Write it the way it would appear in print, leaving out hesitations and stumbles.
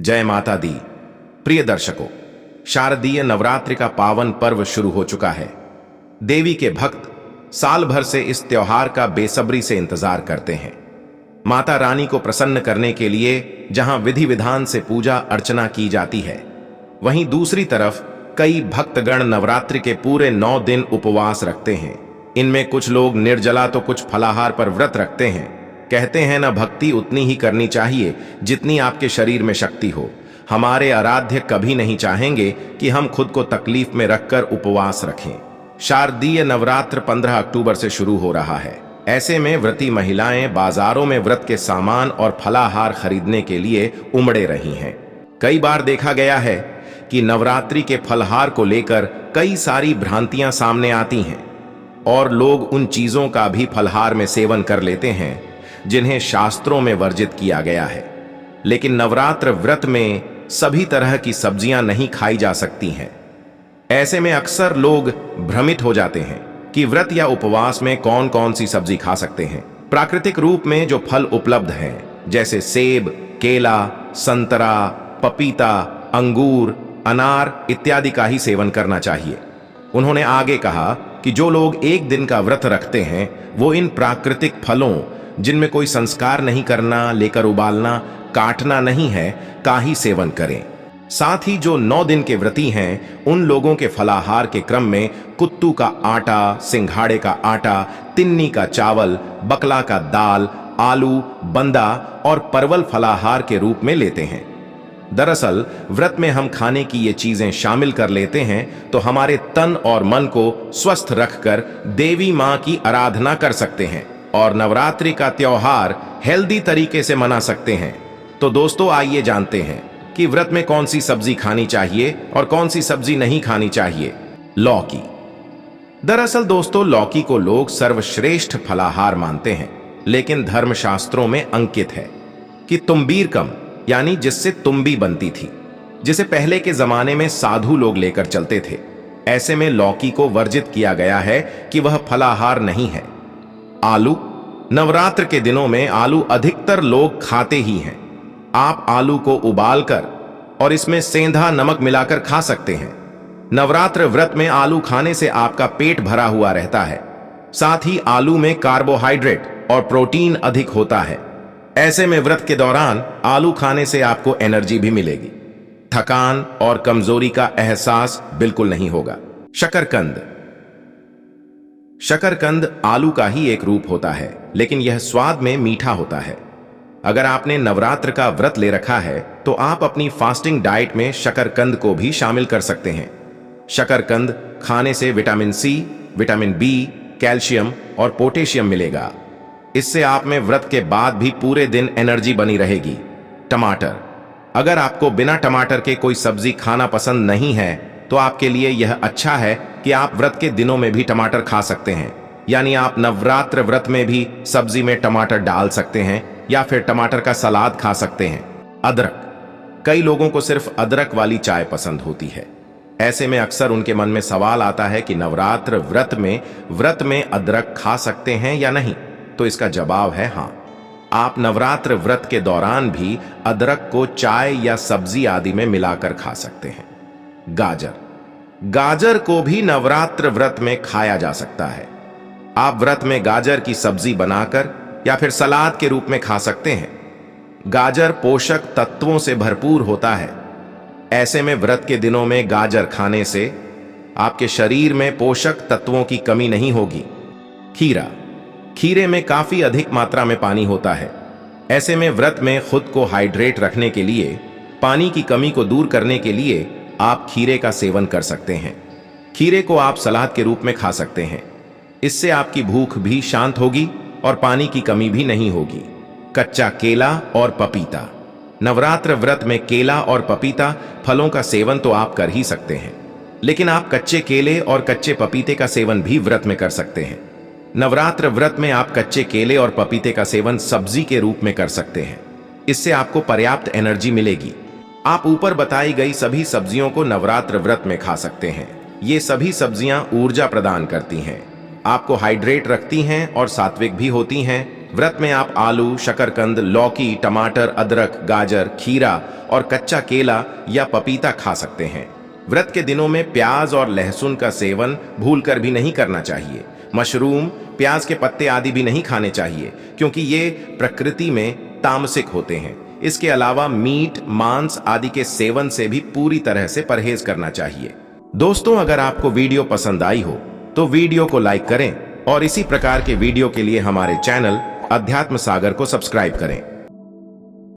जय माता दी। प्रिय दर्शकों, शारदीय नवरात्रि का पावन पर्व शुरू हो चुका है। देवी के भक्त साल भर से इस त्योहार का बेसब्री से इंतजार करते हैं। माता रानी को प्रसन्न करने के लिए जहां विधि विधान से पूजा अर्चना की जाती है, वहीं दूसरी तरफ कई भक्तगण नवरात्रि के पूरे 9 दिन उपवास रखते हैं। इनमें कुछ लोग निर्जला तो कुछ फलाहार पर व्रत रखते हैं। कहते हैं ना, भक्ति उतनी ही करनी चाहिए जितनी आपके शरीर में शक्ति हो। हमारे आराध्य कभी नहीं चाहेंगे कि हम खुद को तकलीफ में रखकर उपवास रखें। शारदीय नवरात्र 15 अक्टूबर से शुरू हो रहा है। ऐसे में व्रती महिलाएं बाजारों में व्रत के सामान और फलाहार खरीदने के लिए उमड़े रही हैं। कई बार देखा गया है कि नवरात्रि के फलहार को लेकर कई सारी भ्रांतियां सामने आती हैं और लोग उन चीजों का भी फलहार में सेवन कर लेते हैं जिन्हें शास्त्रों में वर्जित किया गया है। लेकिन नवरात्र व्रत में सभी तरह की सब्जियां नहीं खाई जा सकती हैं। ऐसे में अक्सर लोग भ्रमित हो जाते हैं कि व्रत या उपवास में कौन कौन सी सब्जी खा सकते हैं। प्राकृतिक रूप में जो फल उपलब्ध हैं, जैसे सेब, केला, संतरा, पपीता, अंगूर, अनार इत्यादि का ही सेवन करना चाहिए। उन्होंने आगे कहा कि जो लोग एक दिन का व्रत रखते हैं वो इन प्राकृतिक फलों, जिनमें कोई संस्कार नहीं करना, लेकर उबालना, काटना नहीं है, का ही सेवन करें। साथ ही जो 9 दिन के व्रती हैं उन लोगों के फलाहार के क्रम में कुत्तू का आटा, सिंघाड़े का आटा, तिन्नी का चावल, बकला का दाल, आलू, बंदा और परवल फलाहार के रूप में लेते हैं। दरअसल व्रत में हम खाने की ये चीजें शामिल कर लेते हैं तो हमारे तन और मन को स्वस्थ रखकर देवी मां की आराधना कर सकते हैं और नवरात्रि का त्योहार हेल्दी तरीके से मना सकते हैं। तो दोस्तों, आइए जानते हैं कि व्रत में कौन सी सब्जी खानी चाहिए और कौन सी सब्जी नहीं खानी चाहिए। लौकी। दरअसल दोस्तों, लौकी को लोग सर्वश्रेष्ठ फलाहार मानते हैं, लेकिन धर्मशास्त्रों में अंकित है कि तुम्बीरकम, यानी जिससे तुम्बी बनती थी, जिसे पहले के जमाने में साधु लोग लेकर चलते थे। ऐसे में लौकी को वर्जित किया गया है कि वह फलाहार नहीं है। आलू। नवरात्र के दिनों में आलू अधिकतर लोग खाते ही हैं। आप आलू को उबालकर और इसमें सेंधा नमक मिलाकर खा सकते हैं। नवरात्र व्रत में आलू खाने से आपका पेट भरा हुआ रहता है। साथ ही आलू में कार्बोहाइड्रेट और प्रोटीन अधिक होता है। ऐसे में व्रत के दौरान आलू खाने से आपको एनर्जी भी मिलेगी। थकान और कमजोरी का एहसास बिल्कुल नहीं होगा। शकरकंद। शकरकंद आलू का ही एक रूप होता है, लेकिन यह स्वाद में मीठा होता है। अगर आपने नवरात्र का व्रत ले रखा है तो आप अपनी फास्टिंग डाइट में शकरकंद को भी शामिल कर सकते हैं। शकरकंद खाने से vitamin C, vitamin B, calcium और पोटेशियम मिलेगा। इससे आप में व्रत के बाद भी पूरे दिन एनर्जी बनी रहेगी। टमाटर। अगर आपको बिना टमाटर के कोई सब्जी खाना पसंद नहीं है तो आपके लिए यह अच्छा है कि आप व्रत के दिनों में भी टमाटर खा सकते हैं। यानी आप नवरात्र व्रत में भी सब्जी में टमाटर डाल सकते हैं या फिर टमाटर का सलाद खा सकते हैं। अदरक। कई लोगों को सिर्फ अदरक वाली चाय पसंद होती है। ऐसे में अक्सर उनके मन में सवाल आता है कि नवरात्र व्रत में अदरक खा सकते हैं या नहीं। तो इसका जवाब है हाँ। आप नवरात्र व्रत के दौरान भी अदरक को चाय या सब्जी आदि में मिलाकर खा सकते हैं। गाजर। गाजर को भी नवरात्र व्रत में खाया जा सकता है। आप व्रत में गाजर की सब्जी बनाकर या फिर सलाद के रूप में खा सकते हैं। गाजर पोषक तत्वों से भरपूर होता है। ऐसे में व्रत के दिनों में गाजर खाने से आपके शरीर में पोषक तत्वों की कमी नहीं होगी। खीरा। खीरे में काफी अधिक मात्रा में पानी होता है। ऐसे में व्रत में खुद को हाइड्रेट रखने के लिए, पानी की कमी को दूर करने के लिए आप खीरे का सेवन कर सकते हैं। खीरे को आप सलाद के रूप में खा सकते हैं। इससे आपकी भूख भी शांत होगी और पानी की कमी भी नहीं होगी। कच्चा केला और पपीता। नवरात्र व्रत में केला और पपीता फलों का सेवन तो आप कर ही सकते हैं, लेकिन आप कच्चे केले और कच्चे पपीते का सेवन भी व्रत में कर सकते हैं। नवरात्र व्रत में आप कच्चे केले और पपीते का सेवन सब्जी के रूप में कर सकते हैं। इससे आपको पर्याप्त एनर्जी मिलेगी। आप ऊपर बताई गई सभी सब्जियों को नवरात्र व्रत में खा सकते हैं। ये सभी सब्जियां ऊर्जा प्रदान करती हैं, आपको हाइड्रेट रखती हैं और सात्विक भी होती हैं। व्रत में आप आलू, शकरकंद, लौकी, टमाटर, अदरक, गाजर, खीरा और कच्चा केला या पपीता खा सकते हैं। व्रत के दिनों में प्याज और लहसुन का सेवन भूलकर भी नहीं करना चाहिए। मशरूम, प्याज के पत्ते आदि भी नहीं खाने चाहिए क्योंकि ये प्रकृति में तामसिक होते हैं। इसके अलावा मीट, मांस आदि के सेवन से भी पूरी तरह से परहेज करना चाहिए। दोस्तों, अगर आपको वीडियो पसंद आई हो तो वीडियो को लाइक करें और इसी प्रकार के वीडियो के लिए हमारे चैनल अध्यात्म सागर को सब्सक्राइब करें।